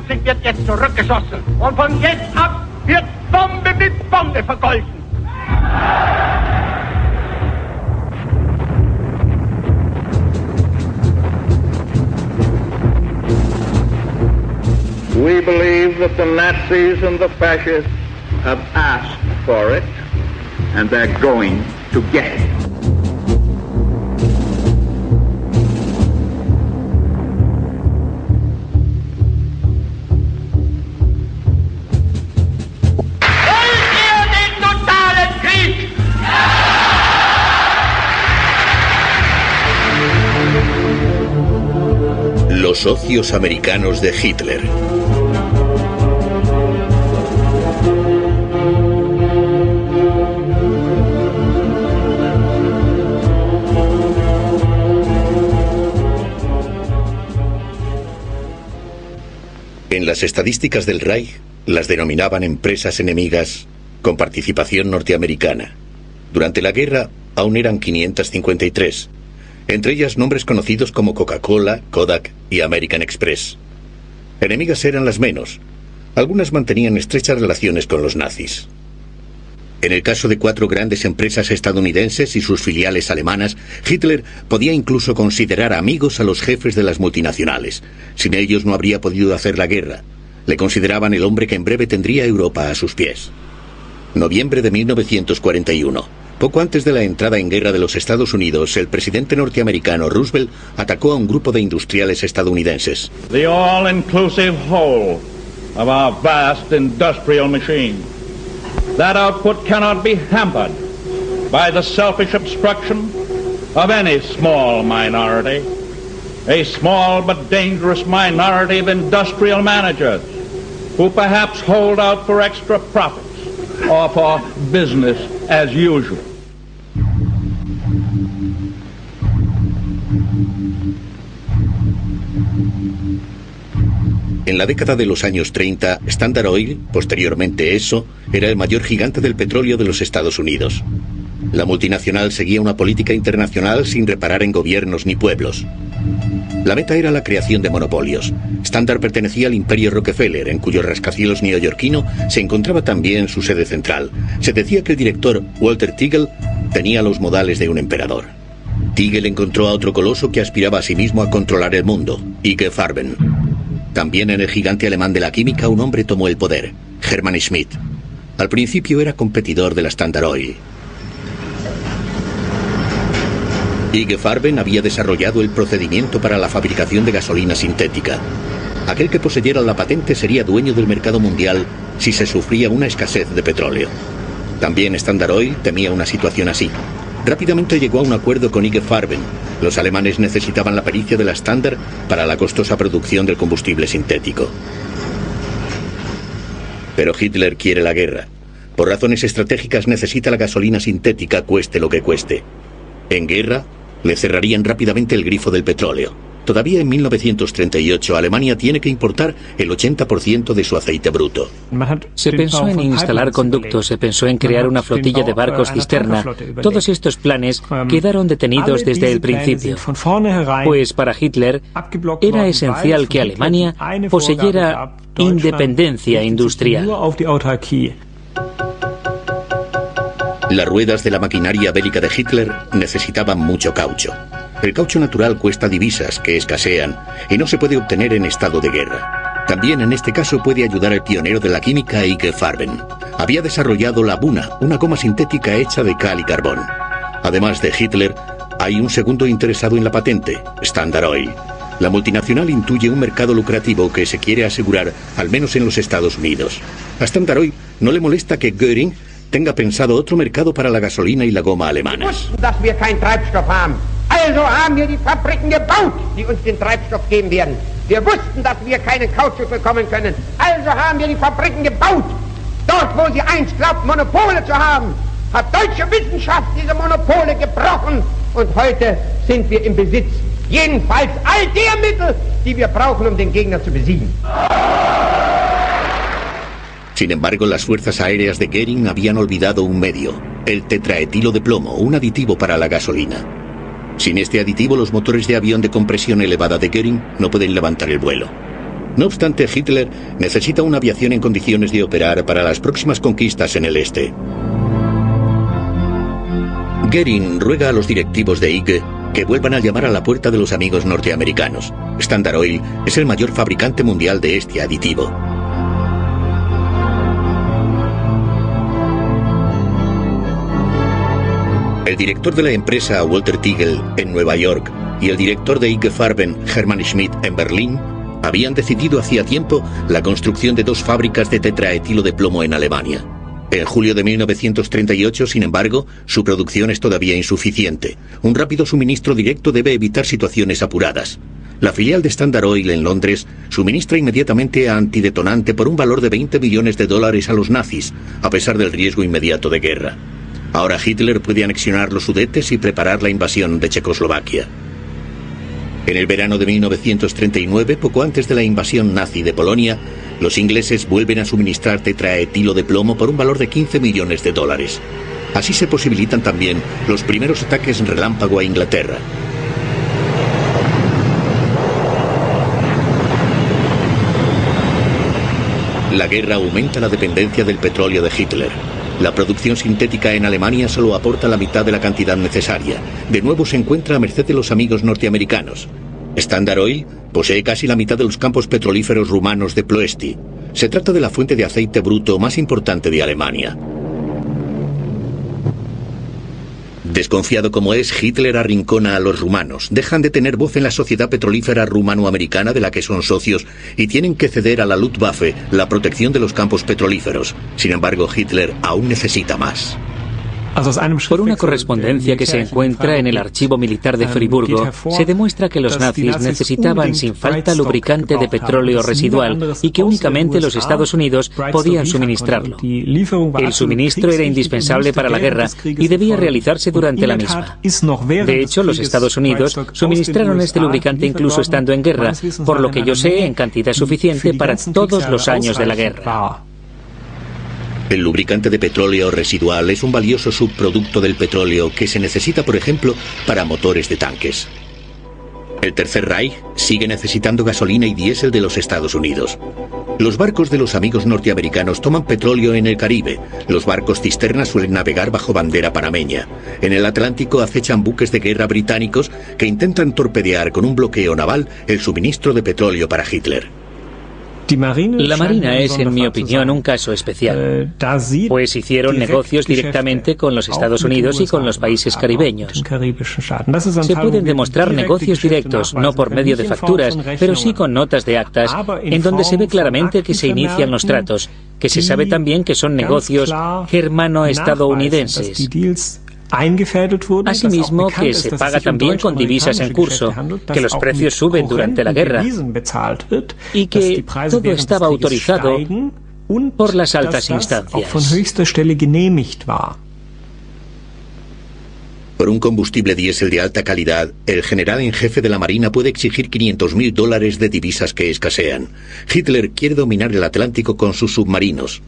Leipzig wird jetzt zurückgeschossen. Und von jetzt ab wird Bombe mit Bombe vergolten. We believe that the Nazis and the fascists have asked for it, and they're going to get it. Los socios americanos de Hitler. En las estadísticas del Reich las denominaban empresas enemigas con participación norteamericana. Durante la guerra aún eran 553. Entre ellas nombres conocidos como Coca-Cola, Kodak y American Express. Enemigas eran las menos. Algunas mantenían estrechas relaciones con los nazis. En el caso de 4 grandes empresas estadounidenses y sus filiales alemanas, Hitler podía incluso considerar amigos a los jefes de las multinacionales. Sin ellos no habría podido hacer la guerra. Le consideraban el hombre que en breve tendría Europa a sus pies. Noviembre de 1941. Poco antes de la entrada en guerra de los Estados Unidos, el presidente norteamericano Roosevelt atacó a un grupo de industriales estadounidenses. The all-inclusive whole of our vast industrial machine. That output cannot be hampered by the selfish obstruction of any small minority. A small but dangerous minority of industrial managers who perhaps hold out for extra profits or for business as usual. En la década de los años 30, Standard Oil, posteriormente Esso, era el mayor gigante del petróleo de los Estados Unidos. La multinacional seguía una política internacional sin reparar en gobiernos ni pueblos. La meta era la creación de monopolios. Standard pertenecía al imperio Rockefeller, en cuyo rascacielos neoyorquino se encontraba también su sede central. Se decía que el director, Walter Teagle, tenía los modales de un emperador. Teagle encontró a otro coloso que aspiraba a sí mismo a controlar el mundo, IG Farben. También en el gigante alemán de la química un hombre tomó el poder, Hermann Schmidt. Al principio era competidor de la Standard Oil. IG Farben había desarrollado el procedimiento para la fabricación de gasolina sintética. Aquel que poseyera la patente sería dueño del mercado mundial si se sufría una escasez de petróleo. También Standard Oil temía una situación así. Rápidamente llegó a un acuerdo con IG Farben. Los alemanes necesitaban la pericia de la Standard para la costosa producción del combustible sintético. Pero Hitler quiere la guerra. Por razones estratégicas necesita la gasolina sintética, cueste lo que cueste. En guerra, le cerrarían rápidamente el grifo del petróleo. Todavía en 1938, Alemania tiene que importar el 80% de su aceite bruto. Se pensó en instalar conductos, se pensó en crear una flotilla de barcos cisterna. Todos estos planes quedaron detenidos desde el principio. Pues para Hitler era esencial que Alemania poseyera independencia industrial. Las ruedas de la maquinaria bélica de Hitler necesitaban mucho caucho. El caucho natural cuesta divisas que escasean y no se puede obtener en estado de guerra. También en este caso puede ayudar el pionero de la química IG Farben. Había desarrollado la Buna, una goma sintética hecha de cal y carbón. Además de Hitler, hay un segundo interesado en la patente, Standard Oil. La multinacional intuye un mercado lucrativo que se quiere asegurar, al menos en los Estados Unidos. A Standard Oil no le molesta que Göring tenga pensado otro mercado para la gasolina y la goma alemanas. Also haben wir die Fabriken gebaut, die uns den Treibstoff geben werden. Wir wussten, dass wir keinen Kautschuk bekommen können. Also haben wir die Fabriken gebaut. Dort, wo sie einst glaubt, Monopole zu haben, hat deutsche Wissenschaft diese Monopole gebrochen. Und heute sind wir im Besitz jedenfalls all der Mittel, die wir brauchen, um den Gegner zu besiegen. Sin embargo, las fuerzas aéreas de Göring habían olvidado un medio, el tetraetilo de plomo, un aditivo para la gasolina. Sin este aditivo, los motores de avión de compresión elevada de Göring no pueden levantar el vuelo. No obstante, Hitler necesita una aviación en condiciones de operar para las próximas conquistas en el este. Goering ruega a los directivos de IG que vuelvan a llamar a la puerta de los amigos norteamericanos. Standard Oil es el mayor fabricante mundial de este aditivo. El director de la empresa, Walter Tigel, en Nueva York, y el director de IG Farben, Hermann Schmidt, en Berlín, habían decidido hacía tiempo la construcción de 2 fábricas de tetraetilo de plomo en Alemania. En julio de 1938, sin embargo, su producción es todavía insuficiente. Un rápido suministro directo debe evitar situaciones apuradas. La filial de Standard Oil en Londres suministra inmediatamente antidetonante por un valor de $20 millones a los nazis, a pesar del riesgo inmediato de guerra. Ahora Hitler puede anexionar los Sudetes y preparar la invasión de Checoslovaquia. En el verano de 1939, poco antes de la invasión nazi de Polonia, los ingleses vuelven a suministrar tetraetilo de plomo por un valor de $15 millones. Así se posibilitan también los primeros ataques relámpago a Inglaterra. La guerra aumenta la dependencia del petróleo de Hitler. La producción sintética en Alemania solo aporta la mitad de la cantidad necesaria. De nuevo se encuentra a merced de los amigos norteamericanos. Standard Oil posee casi la mitad de los campos petrolíferos rumanos de Ploesti. Se trata de la fuente de aceite bruto más importante de Alemania. Desconfiado como es, Hitler arrincona a los rumanos. Dejan de tener voz en la sociedad petrolífera rumano-americana de la que son socios y tienen que ceder a la Luftwaffe la protección de los campos petrolíferos. Sin embargo, Hitler aún necesita más. Por una correspondencia que se encuentra en el archivo militar de Friburgo, se demuestra que los nazis necesitaban sin falta lubricante de petróleo residual y que únicamente los Estados Unidos podían suministrarlo. El suministro era indispensable para la guerra y debía realizarse durante la misma. De hecho, los Estados Unidos suministraron este lubricante incluso estando en guerra, por lo que yo sé, en cantidad suficiente para todos los años de la guerra. El lubricante de petróleo residual es un valioso subproducto del petróleo que se necesita, por ejemplo, para motores de tanques. El Tercer Reich sigue necesitando gasolina y diésel de los Estados Unidos. Los barcos de los amigos norteamericanos toman petróleo en el Caribe. Los barcos cisterna suelen navegar bajo bandera panameña. En el Atlántico acechan buques de guerra británicos que intentan torpedear con un bloqueo naval el suministro de petróleo para Hitler. La Marina es, en mi opinión, un caso especial, pues hicieron negocios directamente con los Estados Unidos y con los países caribeños. Se pueden demostrar negocios directos, no por medio de facturas, pero sí con notas de actas, en donde se ve claramente que se inician los tratos, que se sabe también que son negocios germano-estadounidenses. Asimismo, que se paga también con divisas en curso, que los precios suben durante la guerra y que todo estaba autorizado por las altas instancias. Por un combustible diésel de alta calidad, el general en jefe de la Marina puede exigir $500.000 de divisas que escasean. Hitler quiere dominar el Atlántico con sus submarinos.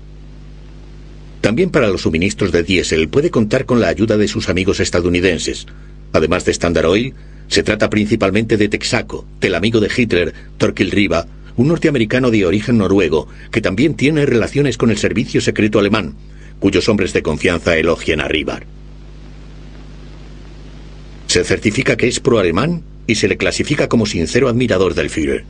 También para los suministros de diésel puede contar con la ayuda de sus amigos estadounidenses. Además de Standard Oil, se trata principalmente de Texaco, del amigo de Hitler, Torkil Riva, un norteamericano de origen noruego, que también tiene relaciones con el servicio secreto alemán, cuyos hombres de confianza elogian a Riva. Se certifica que es pro-alemán y se le clasifica como sincero admirador del Führer.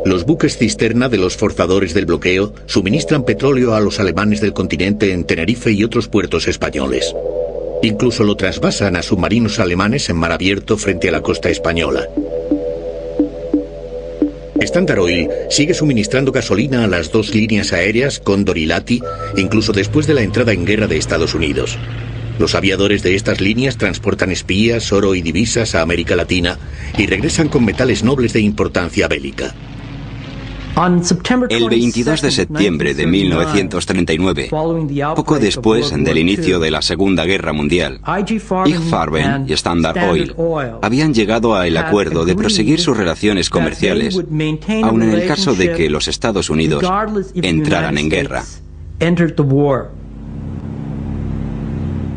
Los buques cisterna de los forzadores del bloqueo suministran petróleo a los alemanes del continente en Tenerife y otros puertos españoles. Incluso lo trasvasan a submarinos alemanes en mar abierto frente a la costa española. Standard Oil sigue suministrando gasolina a las 2 líneas aéreas Cóndor y Lati, incluso después de la entrada en guerra de Estados Unidos. Los aviadores de estas líneas transportan espías, oro y divisas a América Latina y regresan con metales nobles de importancia bélica. El 22 de septiembre de 1939, poco después del inicio de la Segunda Guerra Mundial, IG Farben y Standard Oil habían llegado al acuerdo de proseguir sus relaciones comerciales, aun en el caso de que los Estados Unidos entraran en guerra.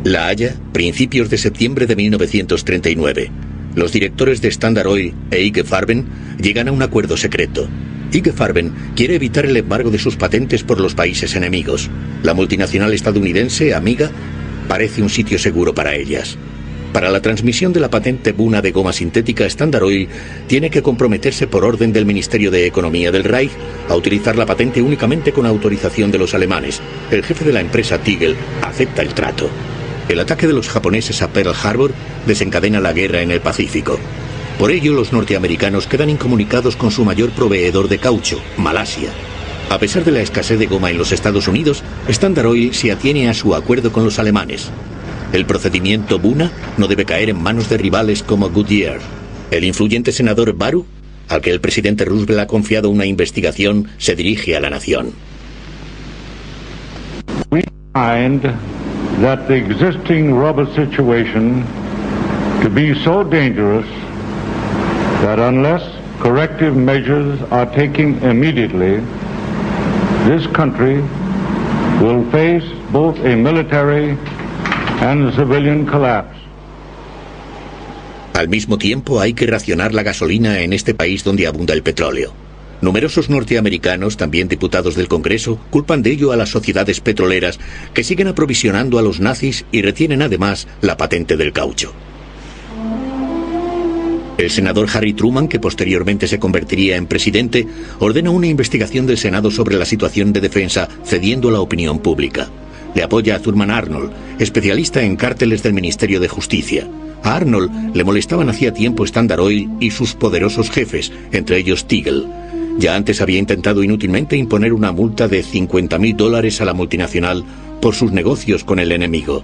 La Haya, principios de septiembre de 1939. Los directores de Standard Oil e IG Farben llegan a un acuerdo secreto. IG Farben quiere evitar el embargo de sus patentes por los países enemigos. La multinacional estadounidense, Amiga, parece un sitio seguro para ellas. Para la transmisión de la patente Buna de goma sintética, Standard Oil tiene que comprometerse por orden del Ministerio de Economía del Reich a utilizar la patente únicamente con autorización de los alemanes. El jefe de la empresa, Tigel, acepta el trato. El ataque de los japoneses a Pearl Harbor desencadena la guerra en el Pacífico. Por ello, los norteamericanos quedan incomunicados con su mayor proveedor de caucho, Malasia. A pesar de la escasez de goma en los Estados Unidos, Standard Oil se atiene a su acuerdo con los alemanes. El procedimiento Buna no debe caer en manos de rivales como Goodyear. El influyente senador Baru, al que el presidente Roosevelt ha confiado una investigación, se dirige a la nación. We find that the existing rubber situation to be so dangerous that unless corrective measures are taken immediately, this country will face both a military and civilian collapse. Al mismo tiempo, hay que racionar la gasolina en este país donde abunda el petróleo. Numerosos norteamericanos, también diputados del Congreso, culpan de ello a las sociedades petroleras que siguen aprovisionando a los nazis y retienen además la patente del caucho. El senador Harry Truman, que posteriormente se convertiría en presidente, ordena una investigación del Senado sobre la situación de defensa, cediendo a la opinión pública. Le apoya a Thurman Arnold, especialista en cárteles del Ministerio de Justicia. A Arnold le molestaban hacía tiempo Standard Oil y sus poderosos jefes, entre ellos Tigel. Ya antes había intentado inútilmente imponer una multa de $50.000 a la multinacional por sus negocios con el enemigo.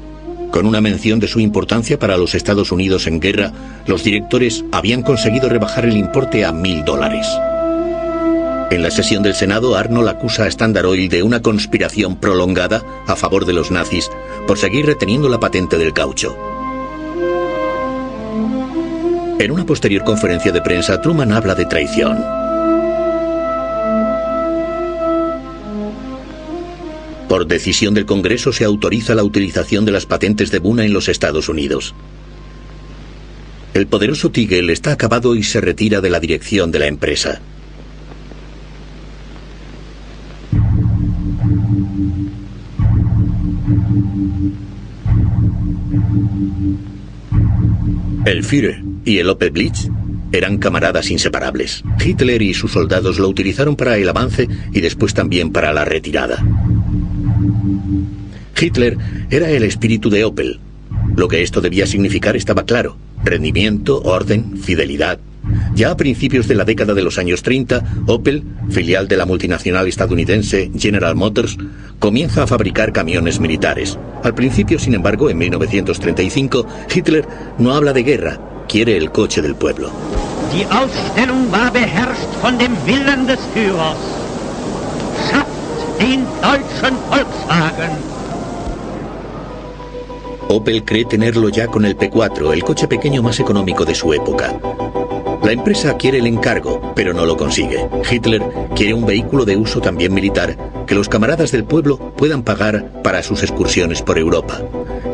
Con una mención de su importancia para los Estados Unidos en guerra, los directores habían conseguido rebajar el importe a $1.000. En la sesión del Senado, Arnold acusa a Standard Oil de una conspiración prolongada a favor de los nazis por seguir reteniendo la patente del caucho. En una posterior conferencia de prensa, Truman habla de traición. Por decisión del Congreso se autoriza la utilización de las patentes de Buna en los Estados Unidos. El poderoso Tigel está acabado y se retira de la dirección de la empresa. El Führer y el Opel Blitz eran camaradas inseparables. Hitler y sus soldados lo utilizaron para el avance y después también para la retirada. Hitler era el espíritu de Opel. Lo que esto debía significar estaba claro: rendimiento, orden, fidelidad. Ya a principios de la década de los años 30, Opel, filial de la multinacional estadounidense General Motors, comienza a fabricar camiones militares. Al principio, sin embargo, en 1935, Hitler no habla de guerra, quiere el coche del pueblo. Die Ausstellung war beherrscht von dem Willen des Führers. Schafft den deutschen Volkswagen. Opel cree tenerlo ya con el P4, el coche pequeño más económico de su época. La empresa quiere el encargo, pero no lo consigue. Hitler quiere un vehículo de uso también militar, que los camaradas del pueblo puedan pagar para sus excursiones por Europa.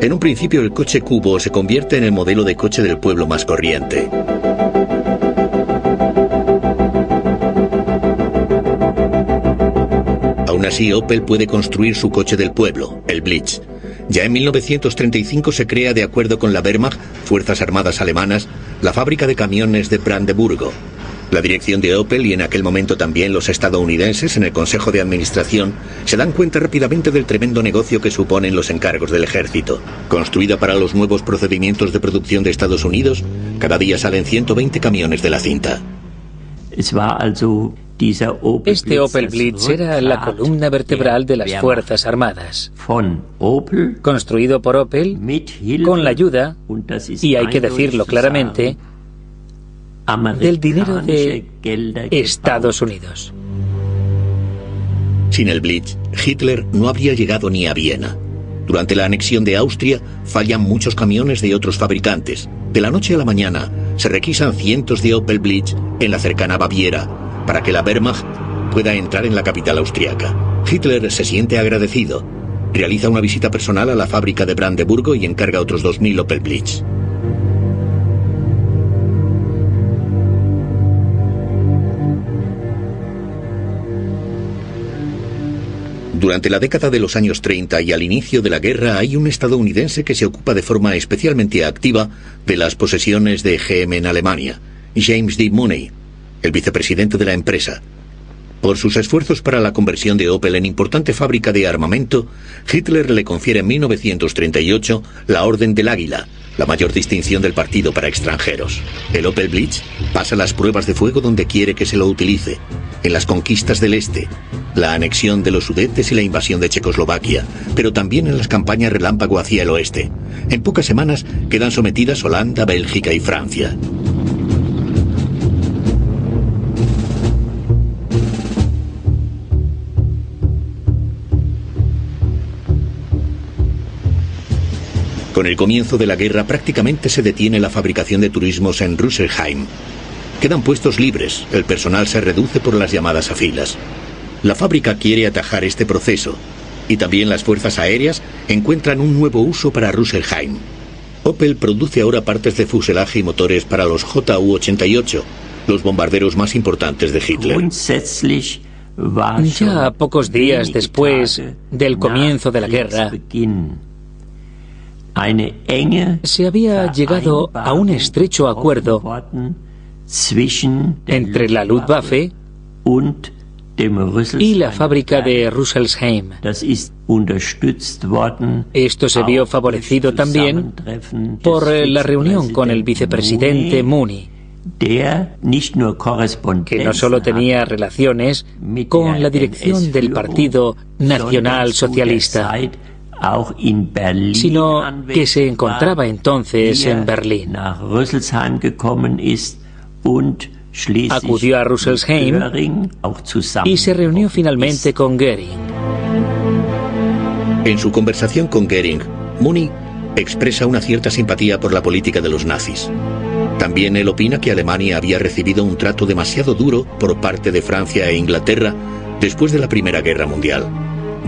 En un principio, el coche cubo se convierte en el modelo de coche del pueblo más corriente. Aún así, Opel puede construir su coche del pueblo, el Blitz. Ya en 1935 se crea, de acuerdo con la Wehrmacht, Fuerzas Armadas Alemanas, la fábrica de camiones de Brandeburgo. La dirección de Opel y en aquel momento también los estadounidenses en el Consejo de Administración se dan cuenta rápidamente del tremendo negocio que suponen los encargos del ejército. Construida para los nuevos procedimientos de producción de Estados Unidos, cada día salen 120 camiones de la cinta. Este Opel Blitz era la columna vertebral de las Fuerzas Armadas. Construido por Opel, con la ayuda, y hay que decirlo claramente, del dinero de Estados Unidos. Sin el Blitz, Hitler no habría llegado ni a Viena. Durante la anexión de Austria, fallan muchos camiones de otros fabricantes. De la noche a la mañana, se requisan cientos de Opel Blitz en la cercana Baviera, para que la Wehrmacht pueda entrar en la capital austriaca. Hitler se siente agradecido. Realiza una visita personal a la fábrica de Brandeburgo y encarga otros 2.000 Opel Blitz. Durante la década de los años 30 y al inicio de la guerra hay un estadounidense que se ocupa de forma especialmente activa de las posesiones de GM en Alemania, James D. Mooney, el vicepresidente de la empresa. Por sus esfuerzos para la conversión de Opel en importante fábrica de armamento, Hitler le confiere en 1938 la Orden del Águila, la mayor distinción del partido para extranjeros. El Opel Blitz pasa las pruebas de fuego donde quiere que se lo utilice, en las conquistas del Este, la anexión de los Sudetes y la invasión de Checoslovaquia, pero también en las campañas relámpago hacia el oeste. En pocas semanas quedan sometidas Holanda, Bélgica y Francia. Con el comienzo de la guerra prácticamente se detiene la fabricación de turismos en Rüsselsheim. Quedan puestos libres, el personal se reduce por las llamadas a filas. La fábrica quiere atajar este proceso, y también las fuerzas aéreas encuentran un nuevo uso para Rüsselsheim. Opel produce ahora partes de fuselaje y motores para los Ju-88, los bombarderos más importantes de Hitler. Ya pocos días después del comienzo de la guerra, se había llegado a un estrecho acuerdo entre la Luftwaffe y la fábrica de Rüsselsheim. Esto se vio favorecido también por la reunión con el vicepresidente Mooney, que no solo tenía relaciones con la dirección del Partido Nacional Socialista, sino que se encontraba entonces en Berlín. Acudió a Rüsselsheim y se reunió finalmente con Göring. En su conversación con Göring, Mooney expresa una cierta simpatía por la política de los nazis. También él opina que Alemania había recibido un trato demasiado duro por parte de Francia e Inglaterra después de la Primera Guerra Mundial.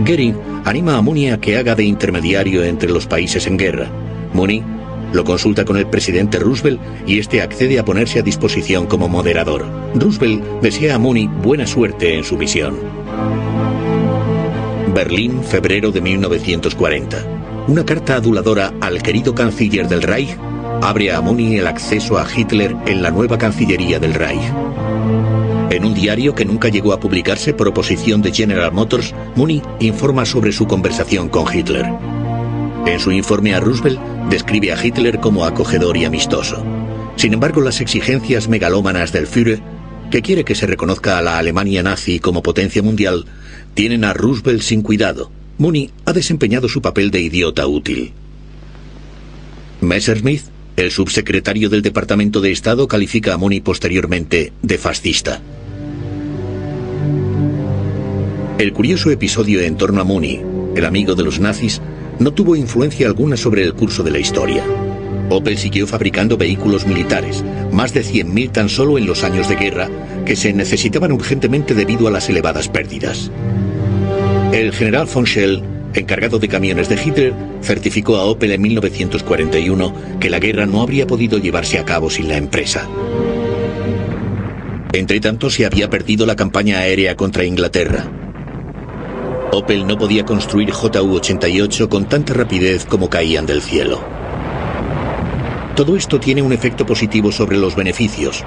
Göring anima a Mooney a que haga de intermediario entre los países en guerra. Mooney lo consulta con el presidente Roosevelt y este accede a ponerse a disposición como moderador. Roosevelt desea a Mooney buena suerte en su misión. Berlín, febrero de 1940. Una carta aduladora al querido canciller del Reich abre a Mooney el acceso a Hitler en la nueva Cancillería del Reich. En un diario que nunca llegó a publicarse por oposición de General Motors, Mooney informa sobre su conversación con Hitler. En su informe a Roosevelt, describe a Hitler como acogedor y amistoso. Sin embargo, las exigencias megalómanas del Führer, que quiere que se reconozca a la Alemania nazi como potencia mundial, tienen a Roosevelt sin cuidado. Mooney ha desempeñado su papel de idiota útil. Messerschmitt, el subsecretario del Departamento de Estado, califica a Mooney posteriormente de fascista. El curioso episodio en torno a Mooney, el amigo de los nazis, no tuvo influencia alguna sobre el curso de la historia. Opel siguió fabricando vehículos militares, más de 100.000 tan solo en los años de guerra, que se necesitaban urgentemente debido a las elevadas pérdidas. El general von Schell, encargado de camiones de Hitler, certificó a Opel en 1941 que la guerra no habría podido llevarse a cabo sin la empresa. Entretanto, se había perdido la campaña aérea contra Inglaterra. Opel no podía construir Ju-88 con tanta rapidez como caían del cielo. Todo esto tiene un efecto positivo sobre los beneficios,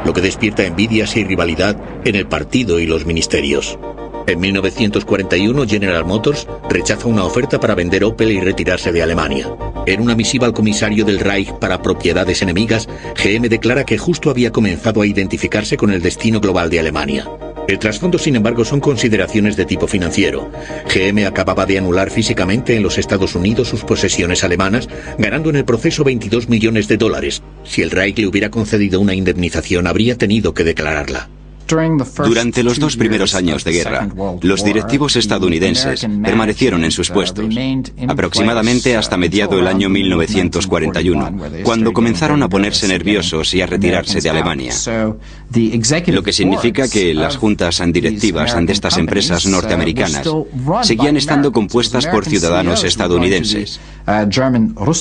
lo que despierta envidias y rivalidad en el partido y los ministerios. En 1941, General Motors rechaza una oferta para vender Opel y retirarse de Alemania. En una misiva al comisario del Reich para propiedades enemigas, GM declara que justo había comenzado a identificarse con el destino global de Alemania. El trasfondo, sin embargo, son consideraciones de tipo financiero. GM acababa de anular físicamente en los Estados Unidos sus posesiones alemanas, ganando en el proceso $22 millones. Si el Reich le hubiera concedido una indemnización, habría tenido que declararla. Durante los 2 primeros años de guerra, los directivos estadounidenses permanecieron en sus puestos, aproximadamente hasta mediado el año 1941, cuando comenzaron a ponerse nerviosos y a retirarse de Alemania. lo que significa que las juntas directivas de estas empresas norteamericanas seguían estando compuestas por ciudadanos estadounidenses.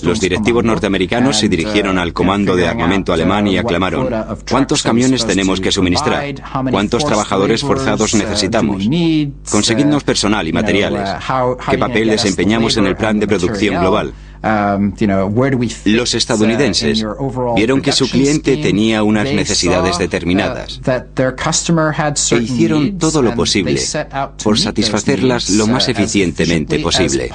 Los directivos norteamericanos se dirigieron al comando de armamento alemán y aclamaron: ¿cuántos camiones tenemos que suministrar? ¿Cuántos trabajadores forzados necesitamos? Conseguidnos personal y materiales. ¿Qué papel desempeñamos en el plan de producción global? Los estadounidenses vieron que su cliente tenía unas necesidades determinadas e hicieron todo lo posible por satisfacerlas lo más eficientemente posible.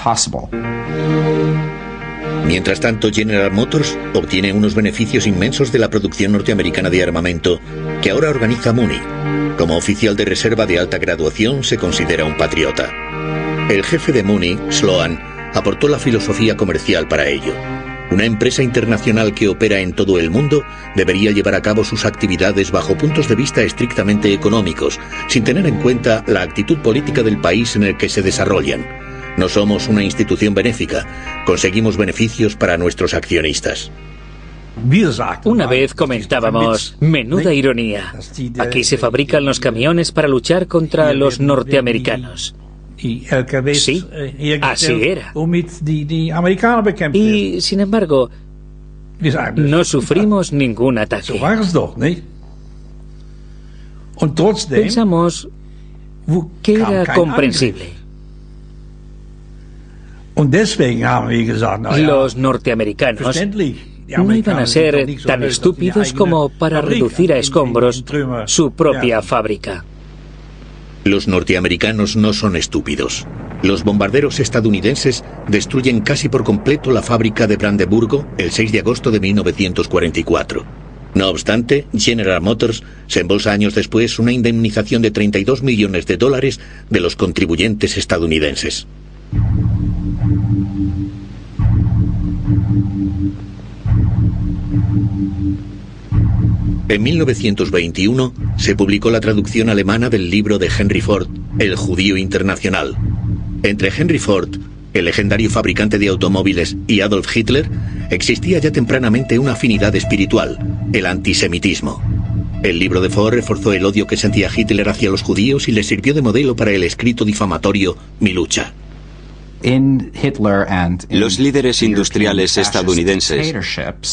Mientras tanto, General Motors obtiene unos beneficios inmensos de la producción norteamericana de armamento que ahora organiza Mooney. Como oficial de reserva de alta graduación, se considera un patriota. El jefe de Mooney, Sloan, aportó la filosofía comercial para ello. Una empresa internacional que opera en todo el mundo debería llevar a cabo sus actividades bajo puntos de vista estrictamente económicos, sin tener en cuenta la actitud política del país en el que se desarrollan. No somos una institución benéfica, conseguimos beneficios para nuestros accionistas. Una vez comentábamos, menuda ironía, aquí se fabrican los camiones para luchar contra los norteamericanos. Sí, así era. Y, sin embargo, no sufrimos ningún ataque. Pensamos que era comprensible. Los norteamericanos no iban a ser tan estúpidos como para reducir a escombros su propia fábrica. Los norteamericanos no son estúpidos. Los bombarderos estadounidenses destruyen casi por completo la fábrica de Brandeburgo el 6 de agosto de 1944. No obstante, General Motors se embolsa años después una indemnización de $32 millones de los contribuyentes estadounidenses. En 1921 se publicó la traducción alemana del libro de Henry Ford, El judío internacional. Entre Henry Ford, el legendario fabricante de automóviles, y Adolf Hitler, existía ya tempranamente una afinidad espiritual, el antisemitismo. El libro de Ford reforzó el odio que sentía Hitler hacia los judíos y le sirvió de modelo para el escrito difamatorio Mi lucha. Los líderes industriales estadounidenses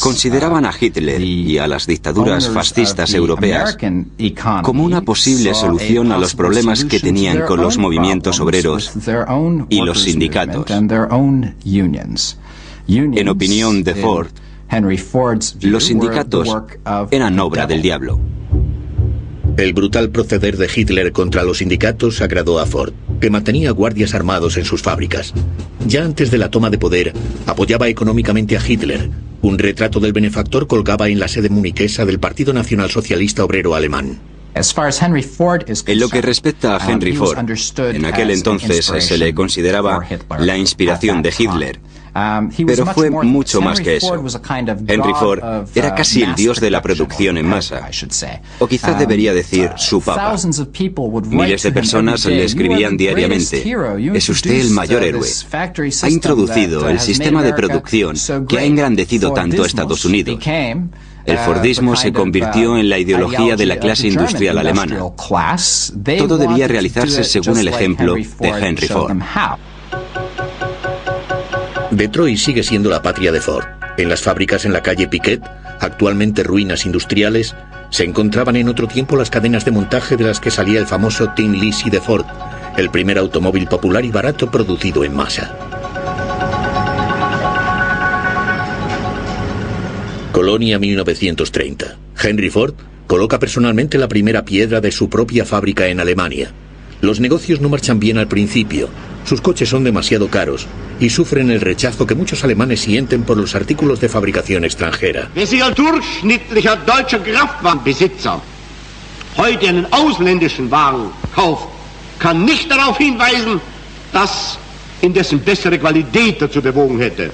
consideraban a Hitler y a las dictaduras fascistas europeas como una posible solución a los problemas que tenían con los movimientos obreros y los sindicatos. En opinión de Ford, los sindicatos eran obra del diablo. El brutal proceder de Hitler contra los sindicatos agradó a Ford, que mantenía guardias armados en sus fábricas. Ya antes de la toma de poder, apoyaba económicamente a Hitler. Un retrato del benefactor colgaba en la sede muniquesa del Partido Nacional Socialista Obrero Alemán. En lo que respecta a Henry Ford, en aquel entonces se le consideraba la inspiración de Hitler, pero fue mucho más que eso. Henry Ford era casi el dios de la producción en masa, o quizá debería decir su papa. Miles de personas le escribían diariamente: es usted el mayor héroe. Ha introducido el sistema de producción que ha engrandecido tanto a Estados Unidos. El Fordismo se convirtió en la ideología de la clase industrial alemana. Todo debía realizarse según el ejemplo de Henry Ford. Detroit sigue siendo la patria de Ford. En las fábricas en la calle Piquet, actualmente ruinas industriales, se encontraban en otro tiempo las cadenas de montaje de las que salía el famoso Tin Lizzie de Ford, el primer automóvil popular y barato producido en masa. Colonia 1930. Henry Ford coloca personalmente la primera piedra de su propia fábrica en Alemania. Los negocios no marchan bien al principio, sus coches son demasiado caros y sufren el rechazo que muchos alemanes sienten por los artículos de fabricación extranjera. Wer sich als durchschnittlicher deutscher Kraftwagenbesitzer heute einen ausländischen Wagen kauft, kann nicht darauf hinweisen, dass in dessen bessere Qualität dazu bewogen hätte.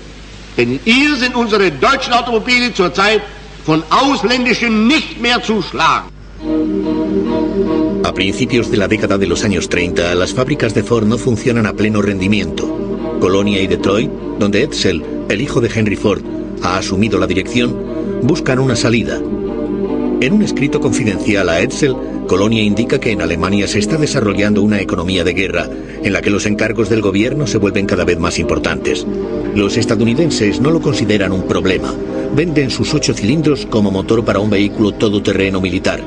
Denn hier sind unsere deutschen Automobile zurzeit von ausländischen nicht mehr zu schlagen. A principios de la década de los años 30, las fábricas de Ford no funcionan a pleno rendimiento. Colonia y Detroit, donde Edsel, el hijo de Henry Ford, ha asumido la dirección, buscan una salida. En un escrito confidencial a Edsel, Colonia indica que en Alemania se está desarrollando una economía de guerra en la que los encargos del gobierno se vuelven cada vez más importantes. Los estadounidenses no lo consideran un problema. Venden sus 8 cilindros como motor para un vehículo todoterreno militar.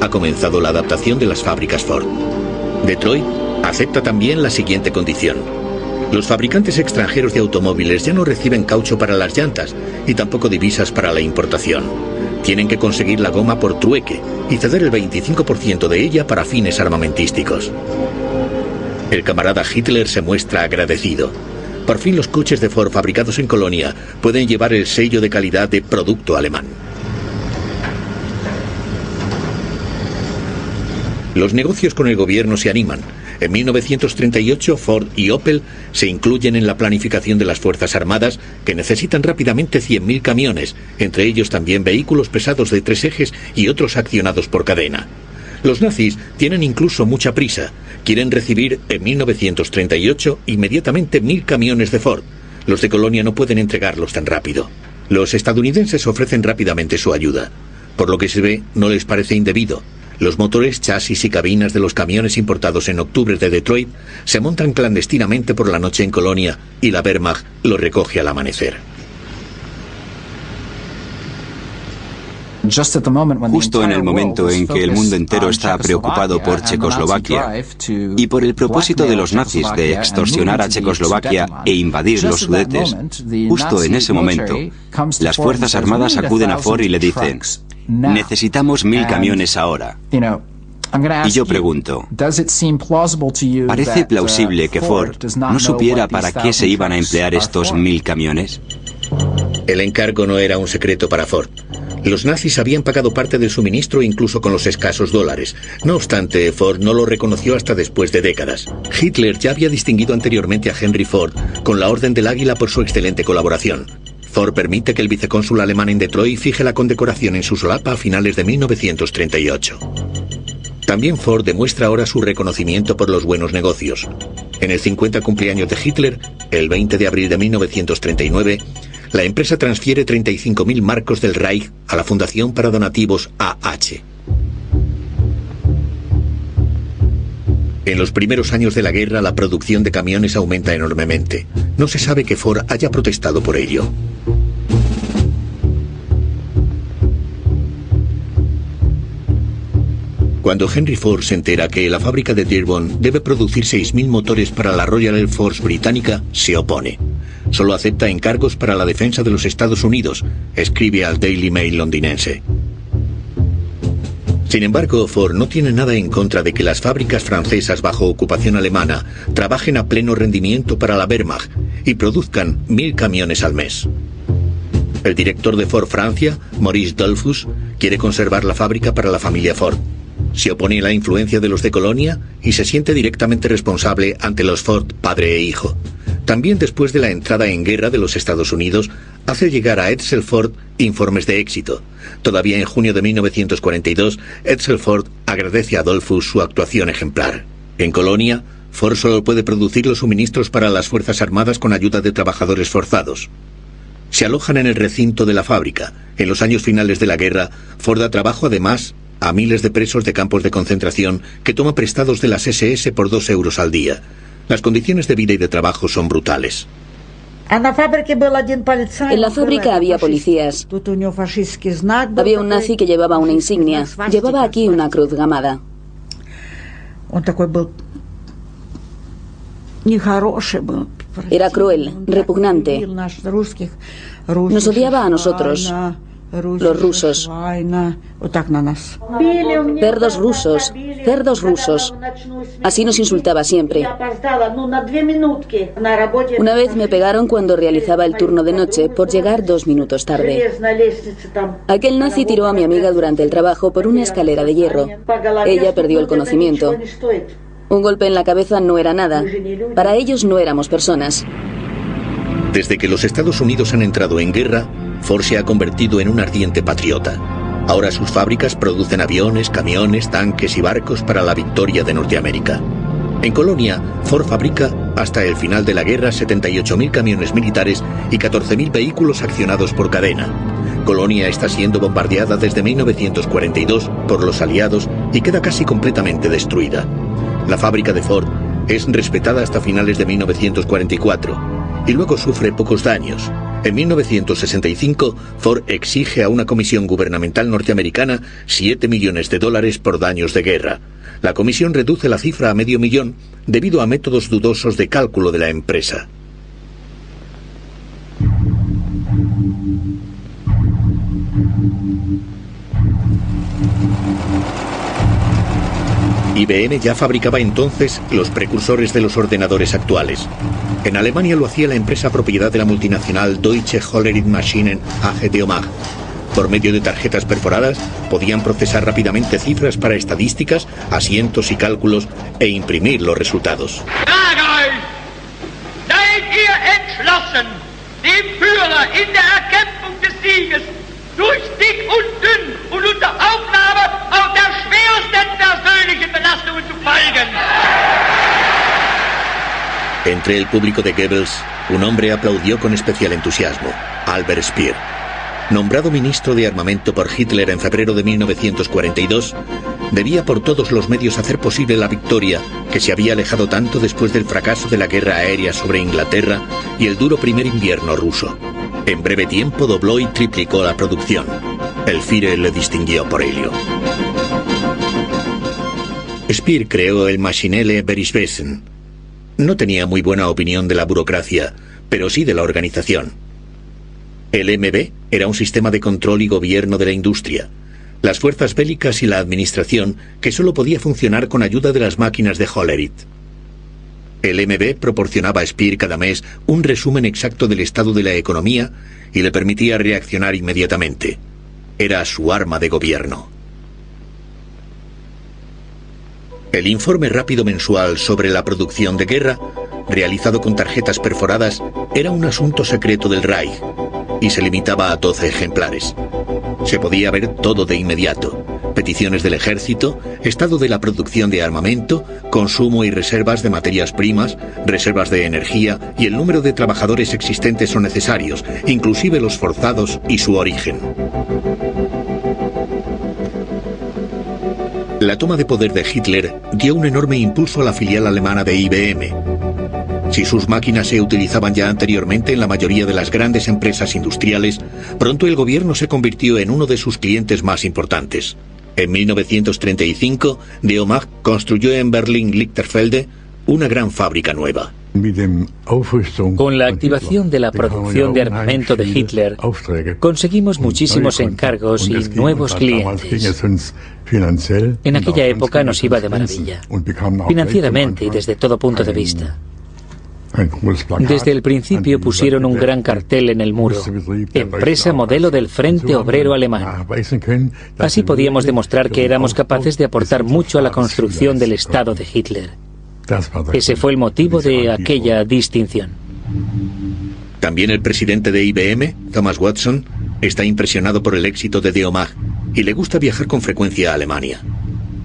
Ha comenzado la adaptación de las fábricas Ford. Detroit acepta también la siguiente condición. Los fabricantes extranjeros de automóviles ya no reciben caucho para las llantas y tampoco divisas para la importación. Tienen que conseguir la goma por trueque y ceder el 25% de ella para fines armamentísticos. El camarada Hitler se muestra agradecido. Por fin los coches de Ford fabricados en Colonia pueden llevar el sello de calidad de producto alemán. Los negocios con el gobierno se animan. En 1938, Ford y Opel se incluyen en la planificación de las Fuerzas Armadas, que necesitan rápidamente 100.000 camiones, entre ellos también vehículos pesados de 3 ejes y otros accionados por cadena. Los nazis tienen incluso mucha prisa. Quieren recibir en 1938 inmediatamente 1.000 camiones de Ford. Los de Colonia no pueden entregarlos tan rápido. Los estadounidenses ofrecen rápidamente su ayuda. Por lo que se ve, no les parece indebido. Los motores, chasis y cabinas de los camiones importados en octubre de Detroit se montan clandestinamente por la noche en Colonia y la Wehrmacht los recoge al amanecer. Justo en el momento en que el mundo entero está preocupado por Checoslovaquia y por el propósito de los nazis de extorsionar a Checoslovaquia e invadir los Sudetes, justo en ese momento, las Fuerzas Armadas acuden a Ford y le dicen: necesitamos 1.000 camiones ahora. Y yo pregunto, ¿parece plausible que Ford no supiera para qué se iban a emplear estos 1.000 camiones? El encargo no era un secreto para Ford. Los nazis habían pagado parte del suministro incluso con los escasos dólares. No obstante, Ford no lo reconoció hasta después de décadas. Hitler ya había distinguido anteriormente a Henry Ford con la Orden del Águila por su excelente colaboración. Ford permite que el vicecónsul alemán en Detroit fije la condecoración en su solapa a finales de 1938. También Ford demuestra ahora su reconocimiento por los buenos negocios. En el 50 cumpleaños de Hitler, el 20 de abril de 1939, la empresa transfiere 35.000 marcos del Reich a la Fundación para Donativos AH. En los primeros años de la guerra, la producción de camiones aumenta enormemente. No se sabe que Ford haya protestado por ello. Cuando Henry Ford se entera que la fábrica de Dearborn debe producir 6.000 motores para la Royal Air Force británica, se opone. Solo acepta encargos para la defensa de los Estados Unidos, escribe al Daily Mail londinense. Sin embargo, Ford no tiene nada en contra de que las fábricas francesas bajo ocupación alemana trabajen a pleno rendimiento para la Wehrmacht y produzcan 1.000 camiones al mes. El director de Ford Francia, Maurice Dollfuss, quiere conservar la fábrica para la familia Ford. Se opone a la influencia de los de Colonia y se siente directamente responsable ante los Ford padre e hijo. También después de la entrada en guerra de los Estados Unidos, hace llegar a Edsel Ford informes de éxito. Todavía en junio de 1942, Edsel Ford agradece a Dollfuss su actuación ejemplar. En Colonia, Ford solo puede producir los suministros para las Fuerzas Armadas con ayuda de trabajadores forzados. Se alojan en el recinto de la fábrica. En los años finales de la guerra, Ford da trabajo además a miles de presos de campos de concentración que toma prestados de las SS por 2 euros al día. Las condiciones de vida y de trabajo son brutales. En la fábrica había policías. Había un nazi que llevaba una insignia. Llevaba aquí una cruz gamada. Era cruel, repugnante. Nos odiaba a nosotros, los rusos. Cerdos rusos, cerdos rusos. Así nos insultaba siempre. Una vez me pegaron cuando realizaba el turno de noche por llegar 2 minutos tarde. Aquel nazi tiró a mi amiga durante el trabajo por una escalera de hierro. Ella perdió el conocimiento. Un golpe en la cabeza no era nada. Para ellos no éramos personas. Desde que los Estados Unidos han entrado en guerra, Ford se ha convertido en un ardiente patriota. Ahora sus fábricas producen aviones, camiones, tanques y barcos para la victoria de Norteamérica. En Colonia, Ford fabrica hasta el final de la guerra 78.000 camiones militares y 14.000 vehículos accionados por cadena. Colonia está siendo bombardeada desde 1942 por los aliados y queda casi completamente destruida. La fábrica de Ford es respetada hasta finales de 1944 y luego sufre pocos daños. En 1965, Ford exige a una comisión gubernamental norteamericana $7 millones por daños de guerra. La comisión reduce la cifra a $500,000 debido a métodos dudosos de cálculo de la empresa. IBM ya fabricaba entonces los precursores de los ordenadores actuales. En Alemania lo hacía la empresa propiedad de la multinacional Deutsche Hollerith Maschinen AG de OMAG. Por medio de tarjetas perforadas podían procesar rápidamente cifras para estadísticas, asientos y cálculos e imprimir los resultados. Seid ihr entschlossen, dem Führer in der Erkämpfung des Sieges durch dick und dünn und unter Aufnahme auch der schwersten persönlichen Belastungen zu folgen? Entre el público de Goebbels, un hombre aplaudió con especial entusiasmo, Albert Speer. Nombrado ministro de armamento por Hitler en febrero de 1942, debía por todos los medios hacer posible la victoria que se había alejado tanto después del fracaso de la guerra aérea sobre Inglaterra y el duro primer invierno ruso. En breve tiempo dobló y triplicó la producción. El Führer le distinguió por ello. Speer creó el Maschinelle Berichtswesen. No tenía muy buena opinión de la burocracia, pero sí de la organización. El MB era un sistema de control y gobierno de la industria, las fuerzas bélicas y la administración que solo podía funcionar con ayuda de las máquinas de Hollerith. El MB proporcionaba a Speer cada mes un resumen exacto del estado de la economía y le permitía reaccionar inmediatamente. Era su arma de gobierno. El informe rápido mensual sobre la producción de guerra, realizado con tarjetas perforadas, era un asunto secreto del Reich y se limitaba a 12 ejemplares. Se podía ver todo de inmediato: peticiones del ejército, estado de la producción de armamento, consumo y reservas de materias primas, reservas de energía y el número de trabajadores existentes o necesarios, inclusive los forzados y su origen. La toma de poder de Hitler dio un enorme impulso a la filial alemana de IBM. Si sus máquinas se utilizaban ya anteriormente en la mayoría de las grandes empresas industriales, pronto el gobierno se convirtió en uno de sus clientes más importantes. En 1935, de OMAG construyó en Berlín-Lichterfelde una gran fábrica nueva. Con la activación de la producción de armamento de Hitler, conseguimos muchísimos encargos y nuevos clientes. En aquella época nos iba de maravilla, financieramente y desde todo punto de vista. Desde el principio pusieron un gran cartel en el muro: empresa modelo del Frente Obrero Alemán. Así podíamos demostrar que éramos capaces de aportar mucho a la construcción del Estado de Hitler. Ese fue el motivo de aquella distinción. También el presidente de IBM, Thomas Watson, está impresionado por el éxito de OMAG y le gusta viajar con frecuencia a Alemania.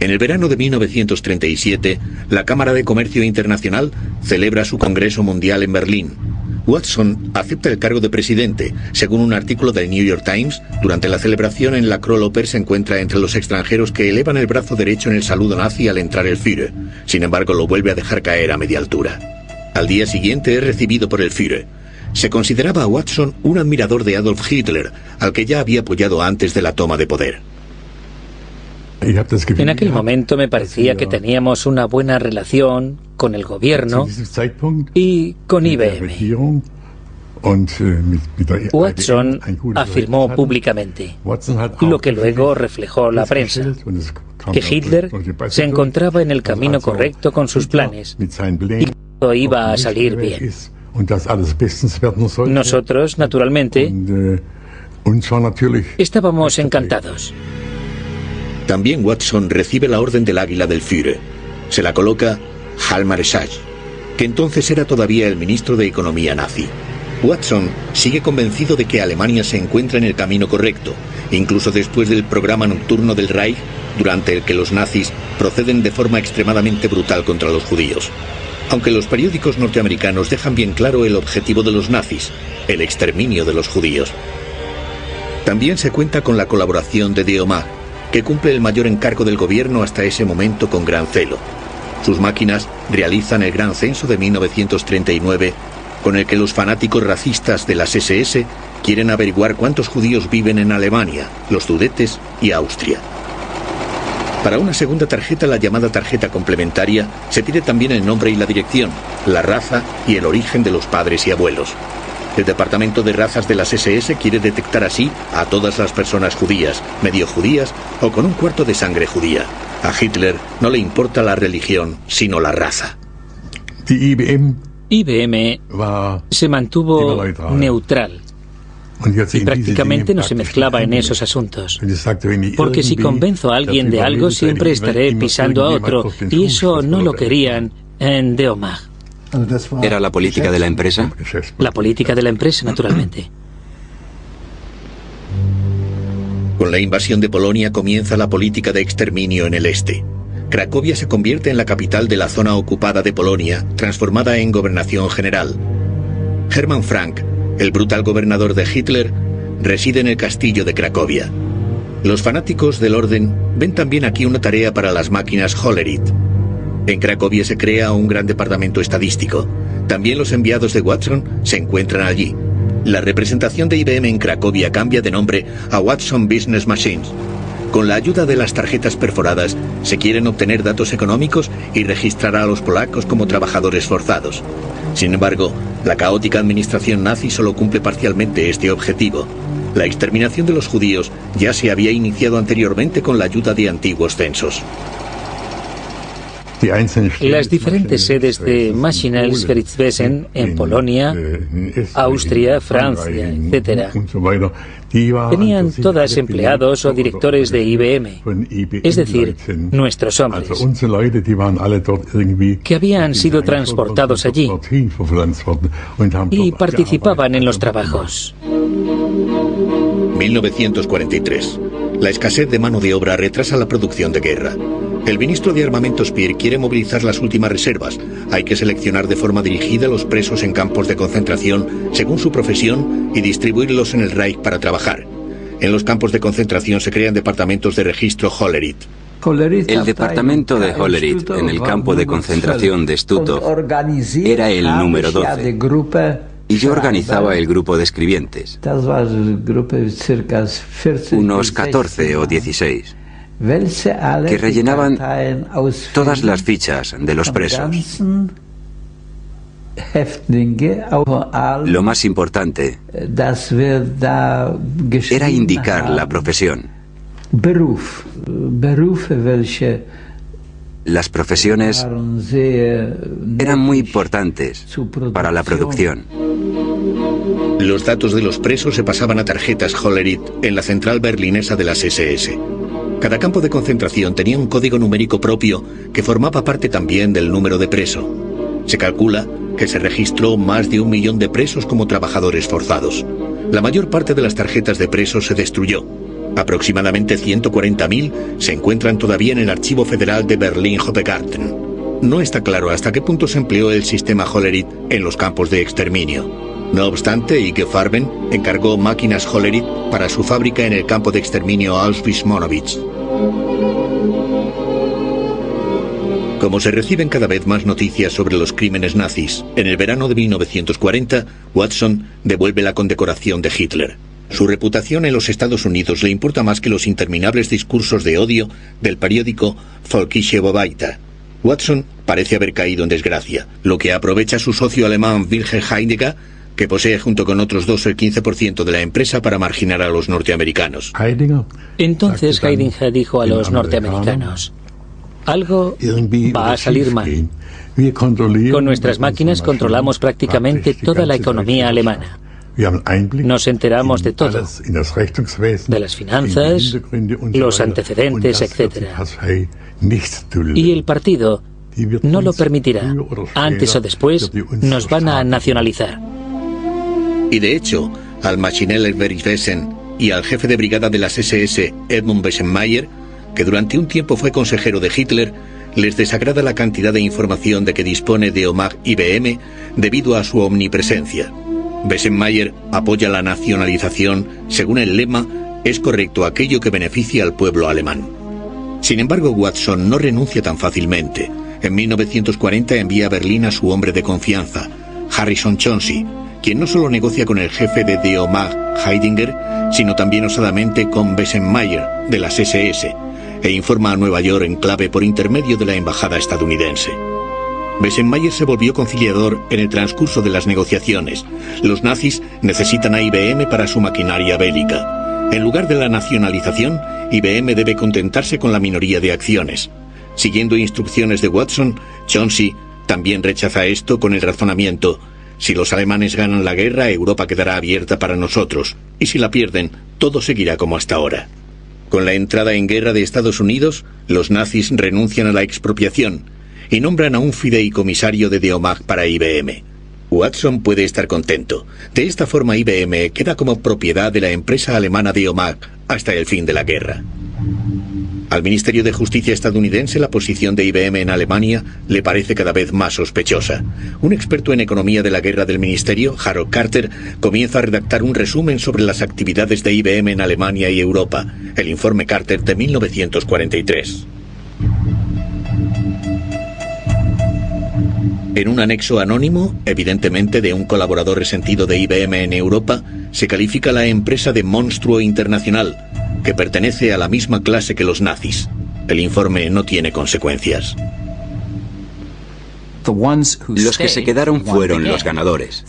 En el verano de 1937, la Cámara de Comercio Internacional celebra su Congreso Mundial en Berlín. Watson acepta el cargo de presidente. Según un artículo del New York Times, durante la celebración en la Krolloper se encuentra entre los extranjeros que elevan el brazo derecho en el saludo nazi al entrar el Führer. Sin embargo, lo vuelve a dejar caer a media altura. Al día siguiente es recibido por el Führer. Se consideraba a Watson un admirador de Adolf Hitler, al que ya había apoyado antes de la toma de poder. En aquel momento me parecía que teníamos una buena relación con el gobierno y con IBM. Watson afirmó públicamente, lo que luego reflejó la prensa, que Hitler se encontraba en el camino correcto con sus planes y que todo iba a salir bien. Nosotros, naturalmente, estábamos encantados. También Watson recibe la Orden del Águila del Führer. Se la coloca Hal Maréchal, que entonces era todavía el ministro de Economía nazi. Watson sigue convencido de que Alemania se encuentra en el camino correcto, incluso después del programa nocturno del Reich, durante el que los nazis proceden de forma extremadamente brutal contra los judíos. Aunque los periódicos norteamericanos dejan bien claro el objetivo de los nazis: el exterminio de los judíos. También se cuenta con la colaboración de Deomag, que cumple el mayor encargo del gobierno hasta ese momento con gran celo. Sus máquinas realizan el Gran Censo de 1939, con el que los fanáticos racistas de las SS quieren averiguar cuántos judíos viven en Alemania, los Sudetes y Austria. Para una segunda tarjeta, la llamada tarjeta complementaria, se pide también el nombre y la dirección, la raza y el origen de los padres y abuelos. El Departamento de Razas de las SS quiere detectar así a todas las personas judías, medio judías o con un cuarto de sangre judía. A Hitler no le importa la religión, sino la raza. IBM se mantuvo neutral y prácticamente no se mezclaba en esos asuntos. Porque si convenzo a alguien de algo, siempre estaré pisando a otro, y eso no lo querían en Deomag. ¿Era la política de la empresa? La política de la empresa, naturalmente. Con la invasión de Polonia comienza la política de exterminio en el este. Cracovia se convierte en la capital de la zona ocupada de Polonia, transformada en gobernación general. Hermann Frank, el brutal gobernador de Hitler, reside en el castillo de Cracovia. Los fanáticos del orden ven también aquí una tarea para las máquinas Hollerith. En Cracovia se crea un gran departamento estadístico. También los enviados de Watson se encuentran allí. La representación de IBM en Cracovia cambia de nombre a Watson Business Machines. Con la ayuda de las tarjetas perforadas, se quieren obtener datos económicos y registrar a los polacos como trabajadores forzados. Sin embargo, la caótica administración nazi solo cumple parcialmente este objetivo. La exterminación de los judíos ya se había iniciado anteriormente con la ayuda de antiguos censos. Las diferentes sedes de Maschinenwesen en Polonia, Austria, Francia, etc., tenían todas empleados o directores de IBM, es decir, nuestros hombres, que habían sido transportados allí y participaban en los trabajos. 1943. La escasez de mano de obra retrasa la producción de guerra. El ministro de Armamento Speer quiere movilizar las últimas reservas. Hay que seleccionar de forma dirigida los presos en campos de concentración según su profesión y distribuirlos en el Reich para trabajar. En los campos de concentración se crean departamentos de registro Hollerith. El departamento de Hollerith en el campo de concentración de Stutthof era el número 12 y yo organizaba el grupo de escribientes, unos 14 o 16, que rellenaban todas las fichas de los presos. Lo más importante era indicar la profesión. Las profesiones eran muy importantes para la producción. Los datos de los presos se pasaban a tarjetas Hollerith en la central berlinesa de las SS. Cada campo de concentración tenía un código numérico propio que formaba parte también del número de preso. Se calcula que se registró más de 1 millón de presos como trabajadores forzados. La mayor parte de las tarjetas de presos se destruyó. Aproximadamente 140.000 se encuentran todavía en el Archivo Federal de Berlín-Hofgarten. No está claro hasta qué punto se empleó el sistema Hollerith en los campos de exterminio. No obstante, IG Farben encargó máquinas Hollerith para su fábrica en el campo de exterminio Auschwitz-Monowitz. Como se reciben cada vez más noticias sobre los crímenes nazis, en el verano de 1940, Watson devuelve la condecoración de Hitler. Su reputación en los Estados Unidos le importa más que los interminables discursos de odio del periódico Volkische Beobachter. Watson parece haber caído en desgracia, lo que aprovecha su socio alemán Wilhelm Heidegger, que posee junto con otros dos el 15% de la empresa para marginar a los norteamericanos. Entonces Heidegger dijo a los norteamericanos: algo va a salir mal. Con nuestras máquinas controlamos prácticamente toda la economía alemana. Nos enteramos de todo, de las finanzas, los antecedentes, etc. Y el partido no lo permitirá. Antes o después nos van a nacionalizar. Y de hecho, al Maschinenwesen y al jefe de brigada de las SS, Edmund Wesenmayer, que durante un tiempo fue consejero de Hitler, les desagrada la cantidad de información de que dispone Deomag IBM debido a su omnipresencia. Bessenmayer apoya la nacionalización según el lema «Es correcto aquello que beneficia al pueblo alemán». Sin embargo, Watson no renuncia tan fácilmente. En 1940 envía a Berlín a su hombre de confianza, Harrison Chauncey, quien no solo negocia con el jefe de Die Mag, Heidinger, sino también osadamente con Bessenmayer, de las SS, e informa a Nueva York en clave por intermedio de la embajada estadounidense. Bessenmayer se volvió conciliador en el transcurso de las negociaciones. Los nazis necesitan a IBM para su maquinaria bélica. En lugar de la nacionalización, IBM debe contentarse con la minoría de acciones. Siguiendo instrucciones de Watson, Chauncey también rechaza esto con el razonamiento: si los alemanes ganan la guerra, Europa quedará abierta para nosotros, y si la pierden, todo seguirá como hasta ahora. Con la entrada en guerra de Estados Unidos, los nazis renuncian a la expropiación y nombran a un fideicomisario de Deomag para IBM. Watson puede estar contento. De esta forma, IBM queda como propiedad de la empresa alemana Deomag hasta el fin de la guerra. Al Ministerio de Justicia estadounidense, la posición de IBM en Alemania le parece cada vez más sospechosa. Un experto en economía de la guerra del ministerio, Harold Carter, comienza a redactar un resumen sobre las actividades de IBM en Alemania y Europa, el informe Carter de 1943. En un anexo anónimo, evidentemente de un colaborador resentido de IBM en Europa, se califica la empresa de monstruo internacional, que pertenece a la misma clase que los nazis. El informe no tiene consecuencias. Los que se quedaron fueron los ganadores.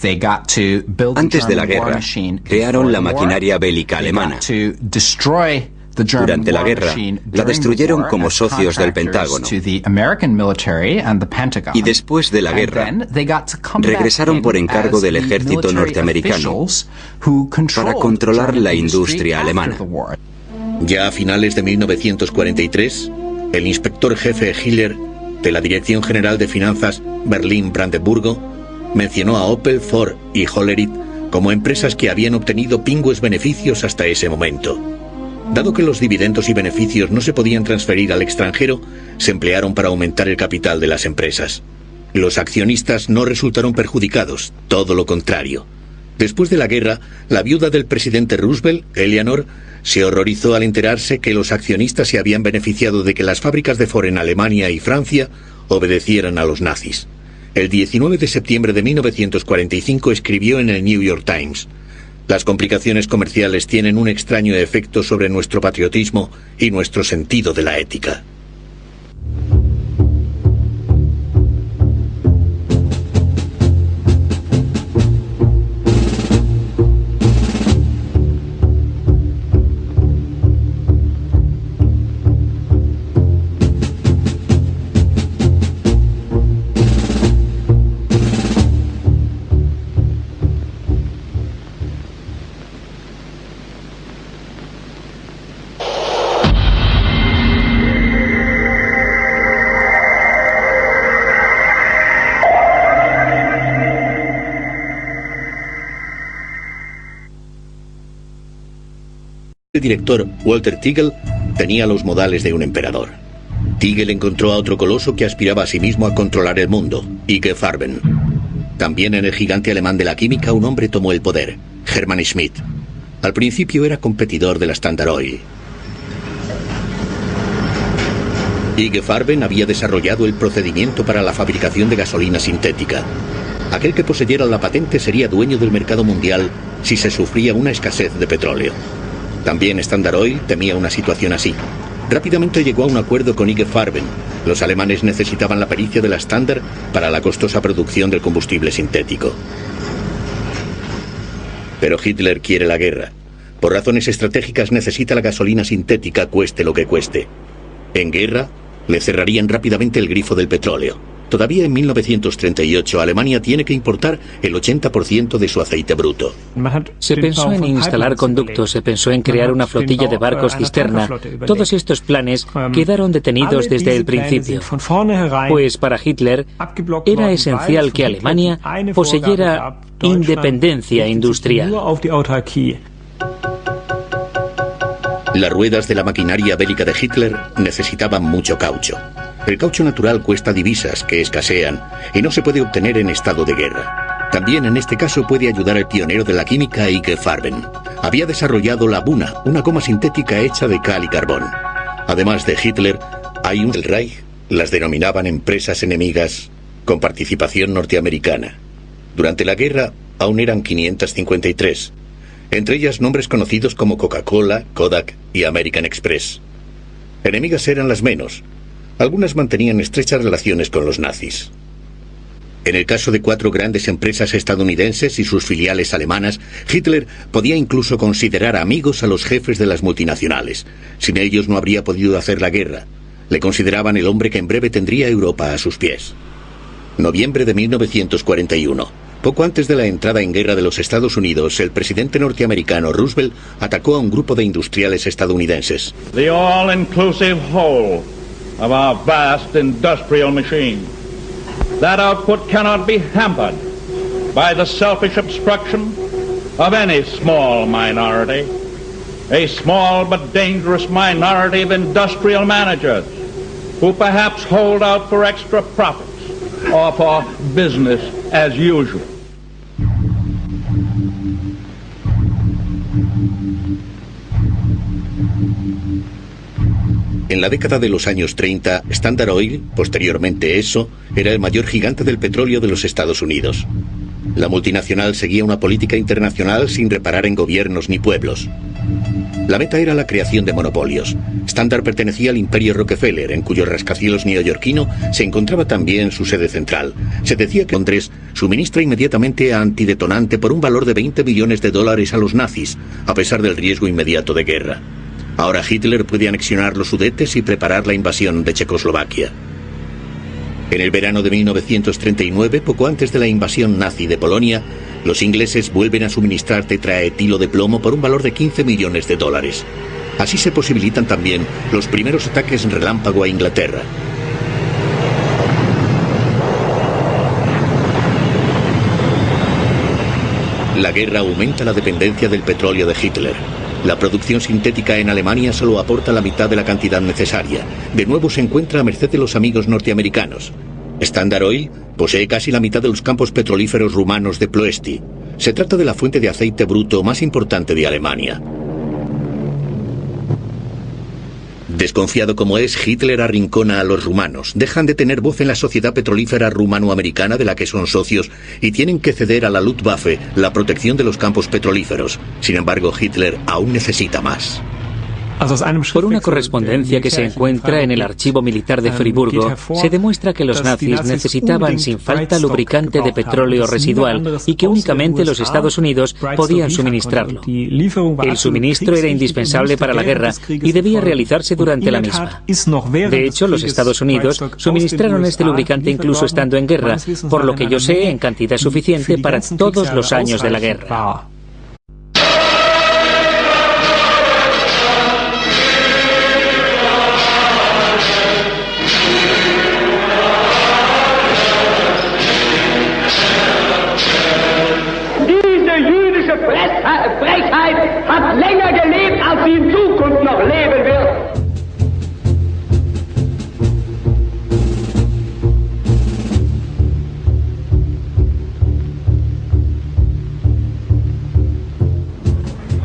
Antes de la guerra, crearon la maquinaria bélica alemana. Durante la guerra, la destruyeron como socios del Pentágono. Y después de la guerra, regresaron por encargo del ejército norteamericano para controlar la industria alemana. Ya a finales de 1943, el inspector jefe Hiller de la Dirección General de Finanzas Berlín-Brandeburgo mencionó a Opel, Ford y Hollerith como empresas que habían obtenido pingües beneficios hasta ese momento. Dado que los dividendos y beneficios no se podían transferir al extranjero, se emplearon para aumentar el capital de las empresas. Los accionistas no resultaron perjudicados, todo lo contrario. Después de la guerra, la viuda del presidente Roosevelt, Eleanor, se horrorizó al enterarse que los accionistas se habían beneficiado de que las fábricas de Ford en Alemania y Francia obedecieran a los nazis. El 19 de septiembre de 1945 escribió en el New York Times: «Las complicaciones comerciales tienen un extraño efecto sobre nuestro patriotismo y nuestro sentido de la ética». El director Walter Teagle tenía los modales de un emperador. Teagle encontró a otro coloso que aspiraba a sí mismo a controlar el mundo, IG Farben. También en el gigante alemán de la química un hombre tomó el poder, Hermann Schmidt. Al principio era competidor de la Standard Oil. IG Farben había desarrollado el procedimiento para la fabricación de gasolina sintética. Aquel que poseyera la patente sería dueño del mercado mundial si se sufría una escasez de petróleo. También Standard Oil temía una situación así. Rápidamente llegó a un acuerdo con IG Farben. Los alemanes necesitaban la pericia de la Standard para la costosa producción del combustible sintético. Pero Hitler quiere la guerra. Por razones estratégicas necesita la gasolina sintética, cueste lo que cueste. En guerra, le cerrarían rápidamente el grifo del petróleo. Todavía en 1938, Alemania tiene que importar el 80% de su aceite bruto. Se pensó en instalar conductos, se pensó en crear una flotilla de barcos cisterna. Todos estos planes quedaron detenidos desde el principio. Pues para Hitler era esencial que Alemania poseyera independencia industrial. Las ruedas de la maquinaria bélica de Hitler necesitaban mucho caucho. El caucho natural cuesta divisas que escasean y no se puede obtener en estado de guerra. También en este caso puede ayudar el pionero de la química I.G. Farben. Había desarrollado la Buna, una goma sintética hecha de cal y carbón. Además de Hitler, hay un del Reich, las denominaban empresas enemigas con participación norteamericana. Durante la guerra aún eran 553, entre ellas nombres conocidos como Coca-Cola, Kodak y American Express. Enemigas eran las menos. Algunas mantenían estrechas relaciones con los nazis. En el caso de 4 grandes empresas estadounidenses y sus filiales alemanas, Hitler podía incluso considerar amigos a los jefes de las multinacionales. Sin ellos no habría podido hacer la guerra. Le consideraban el hombre que en breve tendría Europa a sus pies. Noviembre de 1941. Poco antes de la entrada en guerra de los Estados Unidos, el presidente norteamericano Roosevelt atacó a un grupo de industriales estadounidenses. The all-inclusive whole of our vast industrial machine. That output cannot be hampered by the selfish obstruction of any small minority, a small but dangerous minority of industrial managers who perhaps hold out for extra profits or for business as usual. En la década de los años 30, Standard Oil, posteriormente Esso, era el mayor gigante del petróleo de los Estados Unidos. La multinacional seguía una política internacional sin reparar en gobiernos ni pueblos. La meta era la creación de monopolios. Standard pertenecía al imperio Rockefeller, en cuyo rascacielos neoyorquino se encontraba también su sede central. Se decía que Londres suministra inmediatamente antidetonante por un valor de $20 millones a los nazis, a pesar del riesgo inmediato de guerra. Ahora Hitler puede anexionar los Sudetes y preparar la invasión de Checoslovaquia. En el verano de 1939, poco antes de la invasión nazi de Polonia, los ingleses vuelven a suministrar tetraetilo de plomo por un valor de $15 millones. Así se posibilitan también los primeros ataques relámpago a Inglaterra. La guerra aumenta la dependencia del petróleo de Hitler. La producción sintética en Alemania solo aporta la mitad de la cantidad necesaria. De nuevo se encuentra a merced de los amigos norteamericanos. Standard Oil posee casi la mitad de los campos petrolíferos rumanos de Ploesti. Se trata de la fuente de aceite bruto más importante de Alemania. Desconfiado como es, Hitler arrincona a los rumanos. Dejan de tener voz en la sociedad petrolífera rumano-americana de la que son socios y tienen que ceder a la Luftwaffe la protección de los campos petrolíferos. Sin embargo, Hitler aún necesita más. Por una correspondencia que se encuentra en el archivo militar de Friburgo, se demuestra que los nazis necesitaban sin falta lubricante de petróleo residual y que únicamente los Estados Unidos podían suministrarlo. El suministro era indispensable para la guerra y debía realizarse durante la misma. De hecho, los Estados Unidos suministraron este lubricante incluso estando en guerra, por lo que yo sé, en cantidad suficiente para todos los años de la guerra. Frechheit hat länger gelebt, als sie in Zukunft noch leben wird.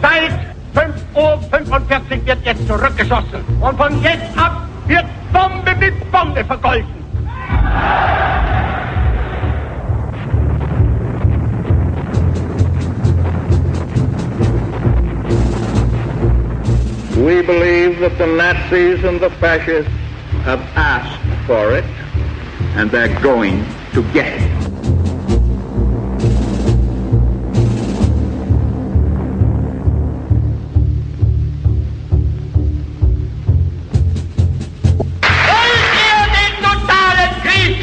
Seit 5:45 Uhr wird jetzt zurückgeschossen. Und von jetzt ab wird Bombe mit Bombe vergolten. We believe that the Nazis and the fascists have asked for it, and they're going to get it. Wollt ihr den totalen Krieg?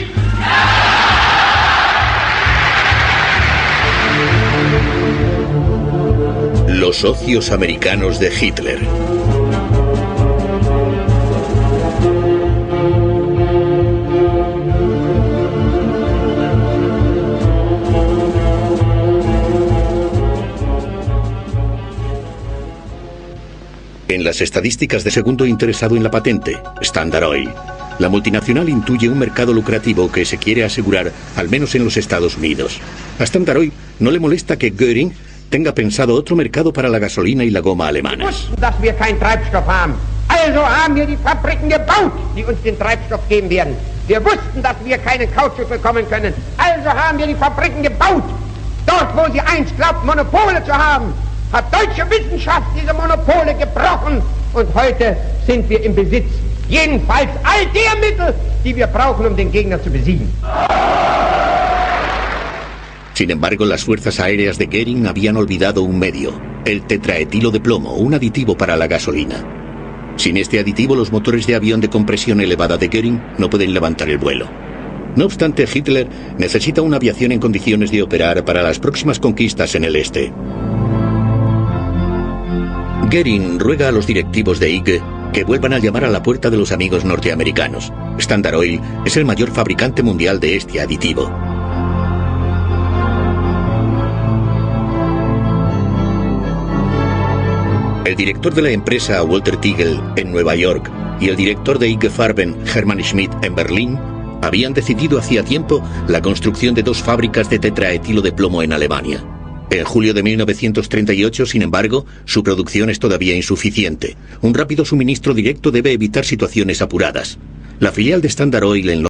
Los socios americanos de Hitler. En las estadísticas de segundo interesado en la patente, Standard Oil, La multinacional intuye un mercado lucrativo que se quiere asegurar, al menos en los Estados Unidos. A Standard Oil no le molesta que Göring tenga pensado otro mercado para la gasolina y la goma alemanas. Dass wir kein Treibstoff haben. Also haben wir die Fabriken gebaut, die uns den Treibstoff geben werden. Wir wussten, dass wir keinen Kautschuk bekommen können. Also haben wir die Fabriken gebaut. Dort, wo sie einst glaubt, Monopole zu haben, hat deutsche Wissenschaft diese Monopole gebrochen. Und heute sind wir im Besitz jedenfalls all der Mittel, die wir brauchen, um den Gegner zu besiegen. Sin embargo, las fuerzas aéreas de Göring habían olvidado un medio, el tetraetilo de plomo, un aditivo para la gasolina. Sin este aditivo, los motores de avión de compresión elevada de Göring no pueden levantar el vuelo. No obstante, Hitler necesita una aviación en condiciones de operar para las próximas conquistas en el este. Göring ruega a los directivos de IG que vuelvan a llamar a la puerta de los amigos norteamericanos. Standard Oil es el mayor fabricante mundial de este aditivo. El director de la empresa, Walter Tigel, en Nueva York, y el director de IG Farben, Hermann Schmidt, en Berlín, habían decidido hacía tiempo la construcción de 2 fábricas de tetraetilo de plomo en Alemania. En julio de 1938, sin embargo, su producción es todavía insuficiente. Un rápido suministro directo debe evitar situaciones apuradas. La filial de Standard Oil en